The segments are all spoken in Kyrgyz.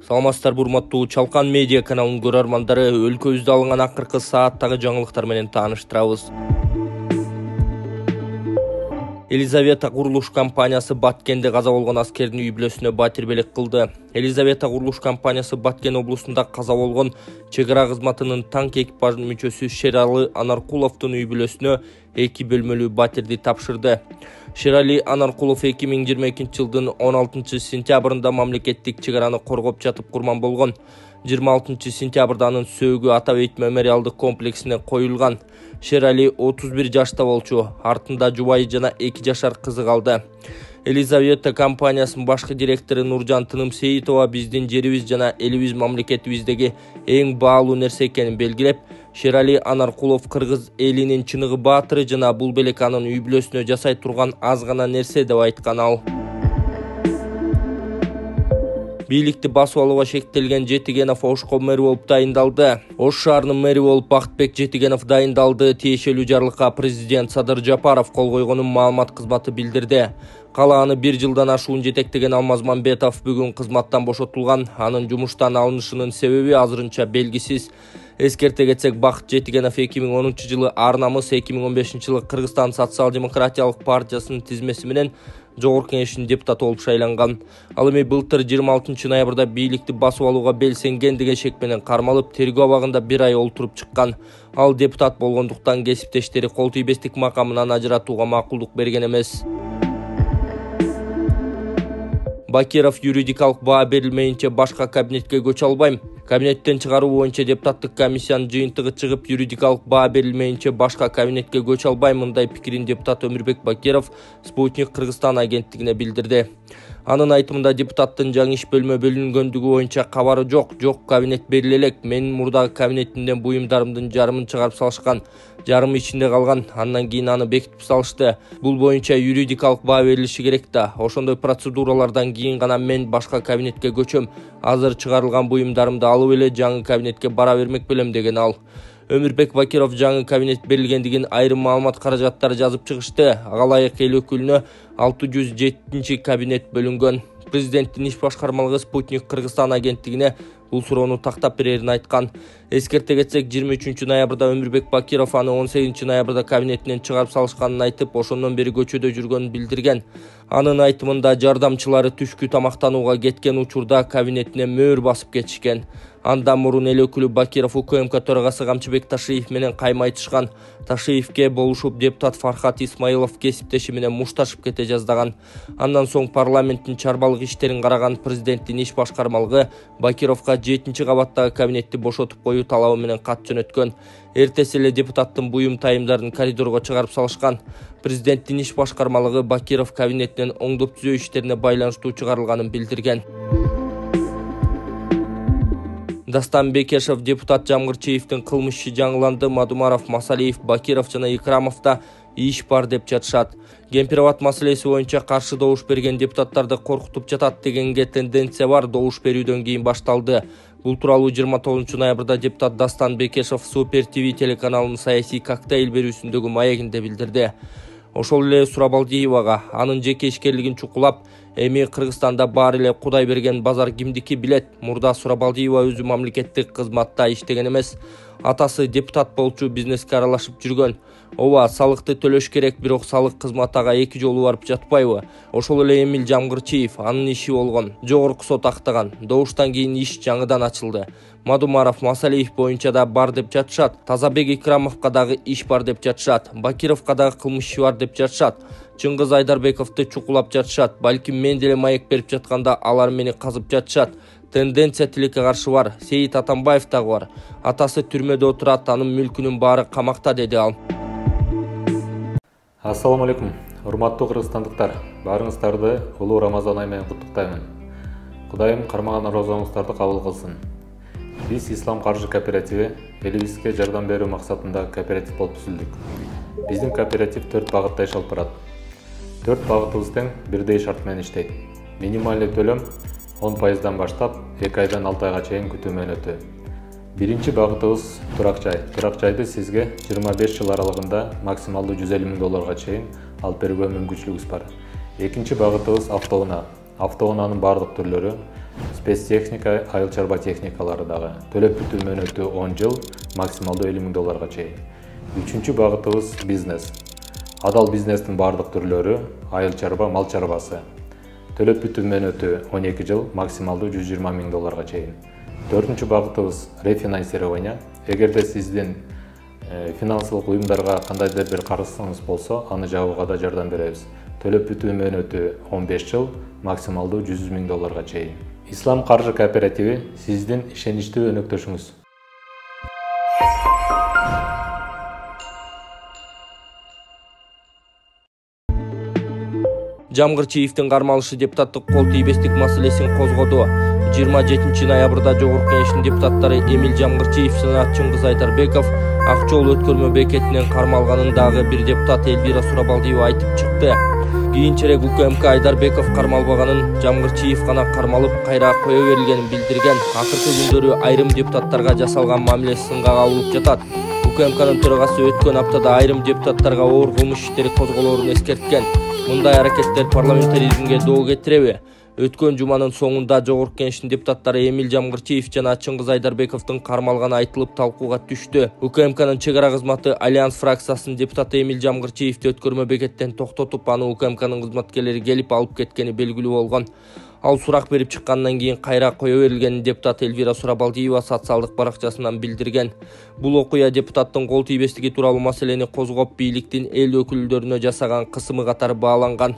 Саламатсыздарбы урматтуу Чалкан медиа каналынын көрөрмандары, өлкөбүздө алынган акыркы сааттагы жаңылыктар менен тааныштырабыз. Елизавета курулуш компаниясы Баткенде каза болгон аскердин үй бүлөсүнө батирбелек кылды. Елизавета курулуш компаниясы Баткен облусунда каза болгон чек ара кызматынын танк экипажынын мүчөсү Шерали Анаркуловдун үй бүлөсүнө 2 бөлмөлүү батирди тапшырды. Шерали Анаркулов 2022 жылдын 16 сентябрында мамлекеттик чек араны коргоп жатып курман болгон. 26 сентябрда анын сөөгү Атабейт мемориалдык комплексине коюлган. Шерали 31 жашта болчу, артында жубайы жана 2 жашар кызы калды. Елизавета компаниясынын башкы директору Нуржан Тынымсейитова биздин жерибиз жана элибиз мамлекетибиздеги эң баалуу нерсе экенин белгилеп, Шерали Анаркулов кыргыз элинин чыныгы баатыры жана бул белек анын үй бүлөсүнө жасай турган аз гана нерсе деп айткан ал. Бийликти басып алууга шектелген Жетигенов Ошко мэр болуп дайындалды. Ош шаарынын мэри болуп Бактбек Жетигенов дайындалды. Тиешелүү жарлыкка президент Садыр Жапаров кол койгонун маалымат кызматы билдирди. Калааны 1 жылдан ашуун жетектеген Алмаз Мамбетов бүгүн кызматтан бошотулган. Анын жумуштан алынышынын себеби азырынча белгисиз. Эскерте кетсек, Бакыт Жетигенов 2010 жылы ар намыс, 2015 жылы Кыргызстан социал-демократиялык партиясынын тизмеси менен Жогорку Кеңештин депутаты болуп шайланган. Ал эми былтыр 26 ноябрда бийликти басып алууга белсенген деген шек менен кармалып, тергөө абагында 1 ай олтуруп чыккан. Ал депутат болгондуктан кесиптештери кол тийбестик макамынан ажыратууга макулдук берген эмес. Бакиров юридикалык баа берилмейинче башка кабинетке көчө албайм. Кабинеттен чыгаруу боюнча депутаттык комиссиянын жыйынтыгы чыгып, юридикалык баа берилмейинче башка кабинетке көчө албайм, мындай пикирин депутат Өмүрбек Бакиров Спутник Кыргызстан агенттигине билдирди. Анын айтымында депутаттын жаңы иш бөлмө бөлүнгөндүгү боюнча кабары жок кабинет бериле элек. Менин мурдагы кабинетимден буюмдарымдын жарымын чыгарып салышкан, жарымы ичинде калган. Андан кийин аны бекитип салышты. Бул боюнча юридикалык баа берилиши керек да. Ошондой процедуралардан кийин гана мен башка кабинетке көчөм. Азыр чыгарылган буюмдарымды алып эле жаңы кабинетке бара бермек белем деген ал. Өмүрбек Бакиров жаңы кабинет берилгендигин айрым маалымат каражаттары жазып чыгышты. Ага ылайык эл өкүлүнө 607 кабинет бөлүнгөн. Президенттин иш башкармалыгы Спутник Кыргызстан агенттигине бул суроону тактап берерин айткан. Эскерте кетсек, 23 ноябрда Өмүрбек Бакиров аны 18 ноябрда кабинетинен чыгарып салышканын айтып, ошондон бери көчөдө жүргөнүн билдирген. Анын айтымында жардамчылары түшкү тамактанууга кеткен учурда кабинетине мөөр басып кетишкен. Андан мурун эл өкүлү Бакиров УКМК төрагасы Камчыбек Ташиев менен каймайтышкан. Ташиевке болушуп депутат Фархат Исмаилов кесиптеши менен мушташып кете жаздаган. Андан соң парламенттин чарбалык иштерин караган президенттин иш башкармалыгы Бакировго 7 кабаттагы кабинетти бошотуп коюу талабы менен кат жөнөткөн. Эртеси эле депутаттын буюм тайымдарын коридорго чыгарып салышкан. Президенттин иш башкармалыгы Бакиров кабинетинен оңдоп түзөө иштерине байланыштуу чыгарылганын билдирген. Дастан Бекешев депутат Жамгырчиевдин кылмышы жаңыланды. Мадумаров, Масалиев, Бакиров жана Икрамовда иш бар деп жатышат. Гемпирабад маселеси боюнча каршы добуш берген депутаттарды коркутуп жатат дегенге тенденция бар. Добуш берүүдөн кийин башталды. Бул тууралуу 29 ноябрда депутат Дастан Бекешев Супер ТВ телеканалынын саясий коктейль берүүсүндөгү маегинде билдирди. Ошол эле Сурабалдиевага анын жеке ишкерлигин чукулап, эми Кыргызстанда баары эле Кудай берген базар кимдики билет. Мурда Сурабалдиева өзү мамлекеттик кызматта иштеген эмес. Атасы депутат болчу, бизнеске аралашып жүргөн. Ооба, салыкты төлөш керек, бирок салык кызматы ага 2 жолу барып жатпайбы? Ошол эле Эмил Жамгырчиев, анын иши болгон. Жогорку сот актаган. Добуштан кийин иш жаңыдан ачылды. Мадумаров, Масалиев боюнча да бар деп жатышат. Тазабек Икрамовго дагы иш бар деп жатышат. Бакировго дагы кылмыш иши бар деп жатышат. Чыңгыз Айдарбековду чукулап жатышат. Балким мен деле маек берип жатканда алар мени казып жатышат. Тенденция тилекке каршы бар. Сейит Атамбаев дагы бар. Атасы түрмөдө отурат, анын мүлкүнүн баары камакта, деди ал. Ассаламу алейкум, урматтуу кыргызстандыктар. Баарыңыздарды улуу Рамазан айы менен куттуктаймын. Кудайым кармаган розоңуздарды кабыл кылсын. Биз Ислам каржы кооперативи элибизге жардам берүү максатында кооператив болуп түзүлдүк. Биздин кооператив 4 багытта иш алып барат. 4 багытыбыз тең бирдей шарт менен иштейт. Минималдуу төлөм 10% баштап 2 айдан 6 айга чейин күтүү мөөнөтү. Биринчи багытыбыз турак жай. Турак жайды сизге 25 жыл аралыгында максималдуу 150 000 долларга чейин алып берүүгө мүмкүнчүлүгүбүз бар. Экинчи багытыбыз автоунаа. Автоунаанын бардык түрлөрү, спецтехника, айыл чарба техникалары дагы. Төлөп бүтүү мөөнөтү 10 жыл, максималдуу 50 000 долларга чейин. Үчүнчү багытыбыз бизнес. Адал бизнестин бардык түрлөрү, айыл чарба, мал чарбасы. Төлөп бүтүү мөөнөтү 12 жыл, максималдуу 120 000 долларга чейин. Төртүнчү багытыбыз рефинансирование. Эгерде сиздин финансылык уюмдарга кандайдыр бир карызыңыз болсо, аны жабууга да жардам беребиз. Төлөп бүтүү мөөнөтү 15 жыл, максималдуу 100 000 долларга чейин. Ислам каржы кооперативи сиздин ишеничтүү өнөктөшүңүз. Жамгырчиевдин кармалышы депутаттык кол тийбестик маселесин козгоду. 27 ноябрда Жогорку Кеңештин депутаттары Эмил Жамгырчиев жана Чыңгыз Айдарбеков Ак жол өткөрмө бекетинен кармалганын дагы бир депутат Элвира Сурабалдиева айтып чыкты. Кийинчерээк УКМК Айдарбеков кармалбаганын, Жамгырчиев гана кармалып кайра кое берилгенин билдирген. Акыркы күндөрү айрым депутаттарга жасалган мамиле сынга кабылып жатат. УКМКнын төрагасы өткөн аптада айрым депутаттарга оор кылмыш иштери козголоорун эскерткен. Мындай аракеттер парламентаризмге доо кетиреби? Өткөн жуманын соңунда Жогорку Кеңештин депутаттары Эмил Жамгырчиев жана Чыңгыз Айдарбековдун кармалганы айтылып талкууга түштү. УКМКнын чек ара кызматы Альянс фракциясынын депутаты Эмил Жамгырчиевди өткөрмө бекеттен токтотуп, аны УКМКнын кызматкерлери келип алып кеткени белгилүү болгон. Ал сурак берип чыккандан кийин кайра кое берилгенин депутат Элвира Сурабалдиева социалдык баракчасынан билдирген. Бул окуя депутаттын кол тийбестиги тууралуу маселени козгоп, бийликтин эл өкүлдөрүнө жасаган кысымы катары бааланган.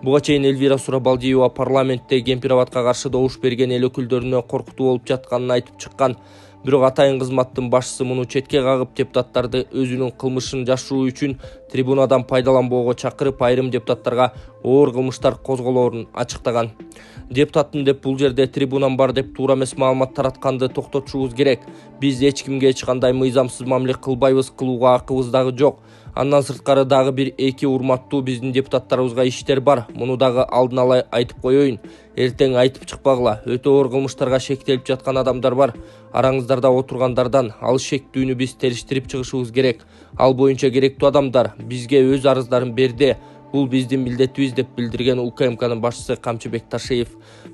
Буга чейин Элвира Сурабалдиева парламентте Кемпир-Абадка каршы добуш берген эл өкүлдөрүнө коркутуу болуп жатканын айтып чыккан. Бирок атайын кызматтын башчысы муну четке кагып, депутаттарды өзүнүн кылмышын жашыруу үчүн трибунадан пайдаланбоого чакырып, айрым депутаттарга оор кылмыштар козголоорун ачыктаган. Депутаттын деп бул жерде трибунам бар деп туура эмес маалымат таратканды токтотушубуз керек. Биз эч кимге эч кандай мыйзамсыз мамиле кылбайбыз, кылууга акыбыз дагы жок. Андан сырткары дагы бир эки урматтуу биздин депутаттарыбызга иштер бар. Муну дагы алдын ала айтып коеюн. Эртең айтып чыкпагыла. Өтө оор кылмыштарга шектелип жаткан адамдар бар. Араңыздарда отургандардан ал шектүүнү биз териштирип чыгышыбыз керек. Ал боюнча керектүү адамдар бизге өз арыздарын берди. Бул биздин милдетибиз деп билдирген УКМКнын башчысы Камчыбек Ташиев.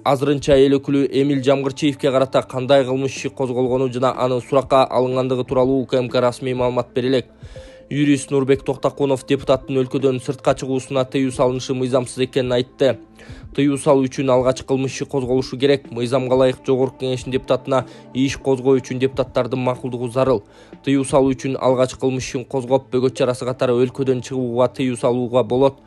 Азырынча эл өкүлү Эмил Жамгырчиевке карата кандай кылмыш иши козголгону жана анын суракка алынгандыгы тууралуу УКМК расмий маалымат бере элек. Юрист Нурбек Токтакунов депутаттын өлкөдөн сыртка чыгуусуна тыюу салынышы мыйзамсыз экенин айтты. Тыюу салуу үчүн алгач кылмыш иши козголушу керек. Мыйзамга ылайык Жогорку Кеңештин депутатына иш козгоо үчүн депутаттардын макулдугу зарыл. Тыюу салуу үчүн алгач кылмыш ишин козгоп, бөгөт чарасы катары өлкөдөн чыгууга тыюу салууга болот.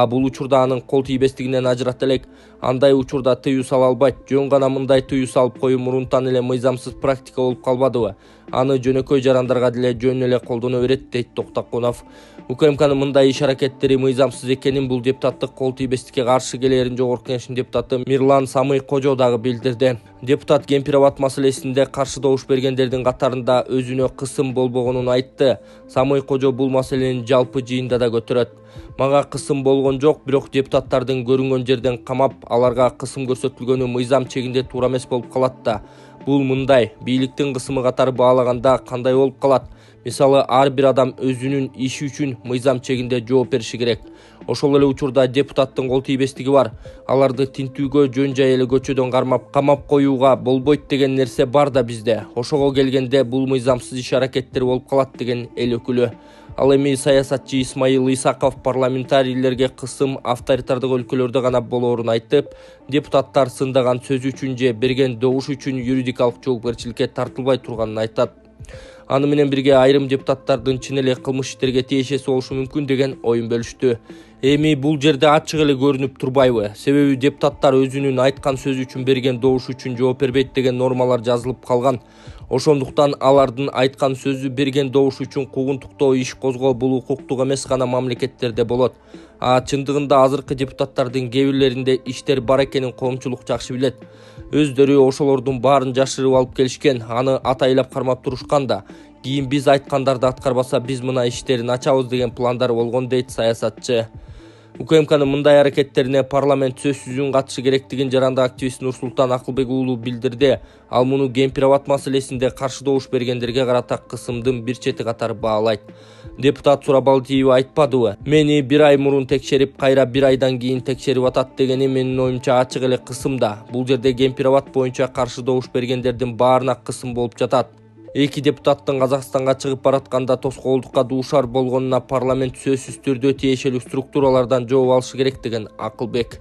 Бул учурда анын кол тийбестигинен ажырата элек. Андай учурда тыюу сала албайт. Жөн гана мындай тыюу салып коюу мурунтан эле мыйзамсыз практика болуп калбадыбы? Аны жөнөкөй жарандарга деле жөн эле колдоно берет, дейт Токтакунов. УКМКнын мындай иш аракеттери мыйзамсыз экенин бул депутаттык кол тийбестикке каршы келерин Жогорку Кеңештин депутаты Мирлан Самый Кожо дагы билдирди. Депутат Кемпир-Абад маселесинде каршы добуш бергендердин катарында өзүнө кысым болбогонун айтты. Самый Кожо бул маселени жалпы жыйында да көтөрөт. Мага кысым болгон жок, бирок депутаттардын көрүнгөн жерден камап, аларга кысым көрсөтүлгөнү мыйзам чегинде туура эмес болуп калат да. Бул мындай, бийликтин кысымы катары баалаганда кандай болуп калат? Мисалы, ар бир адам өзүнүн иши үчүн мыйзам чегинде жооп бериши керек. Ошол эле учурда депутаттын кол тийбестиги бар. Аларды тинтүүгө жөн жай эле көчөдөн кармап, камап коюуга болбойт деген нерсе бар да бизде. Ошого келгенде бул мыйзамсыз иш аракеттер болуп калат деген эл өкүлү. Ал эми саясатчы Исмаил Исаков парламентарийлерге кысым авторитардык өлкөлөрдө гана болоорун айтып, депутаттар сындаган сөз үчүн же берген добуш үчүн юридикалык жоопкерчиликке тартылбай турганын айтат. Аны менен бирге айрым депутаттардын чын эле кылмыш иштерге тиешеси болушу мүмкүн деген оюн бөлүштү. Эми бул жерде ачык эле көрүнүп турбайбы? Себеби депутаттар өзүнүн айткан сөзү үчүн берген добуш үчүн жооп бербейт деген нормалар жазылып калган. Ошондуктан алардын айткан сөзү берген добуш үчүн куугунтуктоо иш козгоо бул укуктук эмес гана мамлекеттерде болот. Чындыгында азыркы депутаттардын кээ бирлеринде иштер бар экенин коомчулук жакшы билет. Өздөрү ошолордун баарын жашырып алып келишкен, аны атайлап кармап турушкан да. Кийин биз айткандарды аткарбаса биз мына иштерин ачабыз деген пландар болгон, дейт саясатчы. УКМКнын мындай аракеттерине парламент сөзсүз үн катышы керектигин жаранды активист Нурсултан Акылбек уулу билдирди. Ал муну Кемпир-Абад маселесинде каршы добуш бергендерге карата кысымдын бир чети катары баалайт. Депутат Сурабалдиева айтпадыбы? Мени бир ай мурун текшерип, кайра бир айдан кийин текшерип атат дегени менин оюмча ачык эле кысым да. Бул жерде Кемпир-Абад боюнча каршы добуш бергендердин баарына кысым болуп жатат. Эки депутаттын Казакстанга чыгып баратканда тоскоолдукка дуушар болгонуна парламент сөзсүз түрдө тиешелүү структуралардан жооп алышы керек деген Акылбек.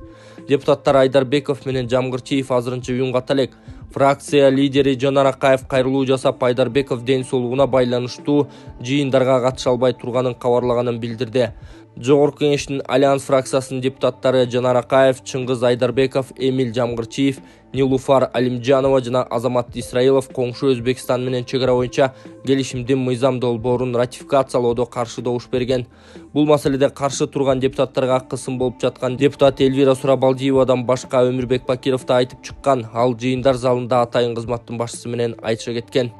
Депутаттар Айдарбеков менен Жамгырчиев азырынча үн ката элек. Фракция лидери Жонар Акаев кайрылуу жасап, Айдарбеков ден соолугуна байланыштуу жыйындарга катыша албай турганын кабарлаганын билдирди. Жогорку Кеңештин Альянс фракциясынын депутаттары Жонар Акаев, Чыңгыз Айдарбеков, Эмил Жамгырчиев, Нилуфар Алимжанова жана Азамат Исраилов коңшу Өзбекстан менен чегара боюнча келишимдин мыйзам долбоорун ратификациялоодо каршы добуш берген. Бул маселеде каршы турган депутаттарга кысым болуп жаткан депутат Элвира Сурабалдиевадан башка Өмүрбек Бакиров да айтып чыккан. Ал жыйындар залында атайын кызматтын башчысы менен айтыша кеткен.